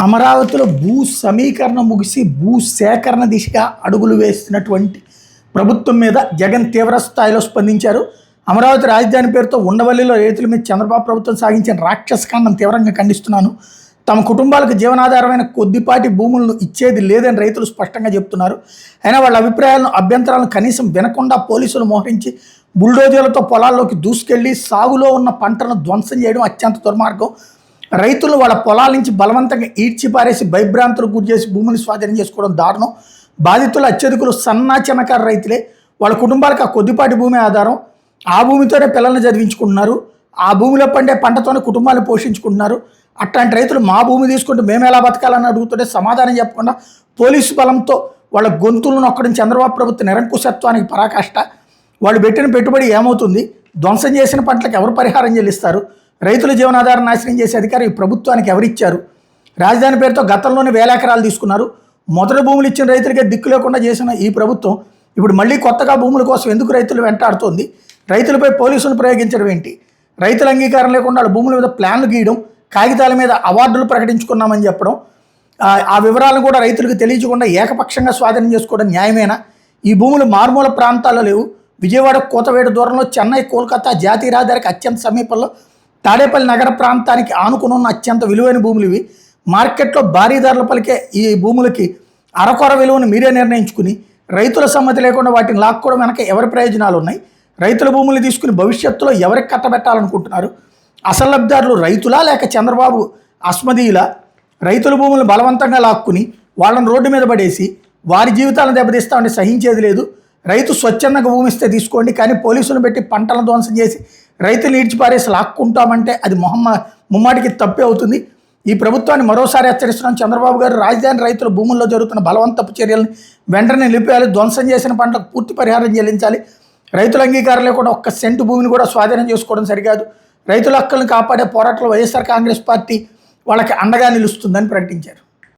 అమరావతిలో భూ సమీకరణ ముగిసి భూ సేకరణ దిశగా అడుగులు వేస్తున్నటువంటి ప్రభుత్వం మీద జగన్ తీవ్ర స్థాయిలో స్పందించారు. అమరావతి రాజధాని పేరుతో ఉండవల్లిలో రైతుల మీద చంద్రబాబు ప్రభుత్వం సాగించిన రాక్షసకాండం తీవ్రంగా ఖండిస్తున్నాను. తమ కుటుంబాలకు జీవనాధారమైన కొద్దిపాటి భూములను ఇచ్చేది లేదని రైతులు స్పష్టంగా చెప్తున్నారు. అయినా వాళ్ళ అభిప్రాయాలను అభ్యంతరాలను కనీసం వినకుండా పోలీసులు మోహరించి బుల్డోజర్లతో పొలాల్లోకి దూసుకెళ్లి సాగులో ఉన్న పంటలను ధ్వంసం చేయడం అత్యంత దుర్మార్గం. రైతులు వాళ్ళ పొలాల నుంచి బలవంతంగా ఈడ్చి పారేసి భయభ్రాంతులకు గురి చేసి భూమిని స్వాధీనం చేసుకోవడం దారుణం. బాధితులు అత్యధికులు సన్నా చిన్నకారు రైతులే. వాళ్ళ కుటుంబాలకు ఆ కొద్దిపాటి భూమి ఆధారం. ఆ భూమితోనే పిల్లల్ని చదివించుకుంటున్నారు. ఆ భూమిలో పండే పంటతోనే కుటుంబాలను పోషించుకుంటున్నారు. అట్లాంటి రైతులు మా భూమి తీసుకుంటే మేము ఎలా బతకాలని అడుగుతుంటే సమాధానం చెప్పకుండా పోలీసు బలంతో వాళ్ళ గొంతులను నొక్కడం చంద్రబాబు ప్రభుత్వ నిరంకుశత్వానికి పరాకాష్ట. వాళ్ళు పెట్టిన పెట్టుబడి ఏమవుతుంది? ధ్వంసం చేసిన పంటలకు ఎవరు పరిహారం చెల్లిస్తారు? రైతుల జీవనాధారం నాశనం చేసే అధికారం ఈ ప్రభుత్వానికి ఎవరిచ్చారు? రాజధాని పేరుతో గతంలోనే వేల ఎకరాలు తీసుకున్నారు. మొదటి భూములు ఇచ్చిన రైతులకే దిక్కు లేకుండా చేసిన ఈ ప్రభుత్వం ఇప్పుడు మళ్ళీ కొత్తగా భూముల కోసం ఎందుకు రైతులు వెంటాడుతోంది? రైతులపై పోలీసులు ప్రయోగించడం ఏంటి? రైతుల అంగీకారం లేకుండా వాళ్ళ భూముల మీద ప్లాన్లు గీయడం, కాగితాల మీద అవార్డులు ప్రకటించుకున్నామని చెప్పడం, ఆ వివరాలను కూడా రైతులకు తెలియకుండా ఏకపక్షంగా స్వాధీనం చేసుకోవడం న్యాయమేనా? ఈ భూములు మారుమూల ప్రాంతాల్లో లేవు. విజయవాడ కోతవేడు దూరంలో, చెన్నై కోల్కతా జాతీయ రహదారికి అత్యంత సమీపంలో, తాడేపల్లి నగర ప్రాంతానికి ఆనుకుని ఉన్న అత్యంత విలువైన భూములు ఇవి. మార్కెట్లో భారీ ధరలు పలికే ఈ భూములకి అరకొర విలువను మీరే నిర్ణయించుకుని రైతుల సమ్మతి లేకుండా వాటిని లాక్కోవడం వెనక ఎవరి ప్రయోజనాలు ఉన్నాయి? రైతుల భూములు తీసుకుని భవిష్యత్తులో ఎవరికి కట్టబెట్టాలనుకుంటున్నారు? అసలు లబ్ధిదారులు రైతులా లేక చంద్రబాబు అస్మదీయులా? రైతుల భూములను బలవంతంగా లాక్కుని వాళ్ళని రోడ్డు మీద పడేసి వారి జీవితాలను దెబ్బతీస్తామని సహించేది లేదు. రైతు స్వచ్ఛందంగా భూమిస్తే తీసుకోండి, కానీ పోలీసులను పెట్టి పంటలను ధ్వంసం చేసి రైతులు ఈడ్చిపారేసి లాక్కుంటామంటే అది ముమ్మాటికి తప్పే అవుతుంది. ఈ ప్రభుత్వాన్ని మరోసారి హెచ్చరిస్తున్నాం. చంద్రబాబు గారు రాజధాని రైతుల భూముల్లో జరుగుతున్న బలవంతపు చర్యలను వెంటనే నిలిపేయాలి. ధ్వంసం చేసిన పంటలకు పూర్తి పరిహారం చెల్లించాలి. రైతుల అంగీకారం లేకుండా ఒక్క సెంటు భూమిని కూడా స్వాధీనం చేసుకోవడం సరికాదు. రైతుల హక్కులను కాపాడే పోరాటంలో వైఎస్ఆర్ కాంగ్రెస్ పార్టీ వాళ్ళకి అండగా నిలుస్తుందని ప్రకటించారు.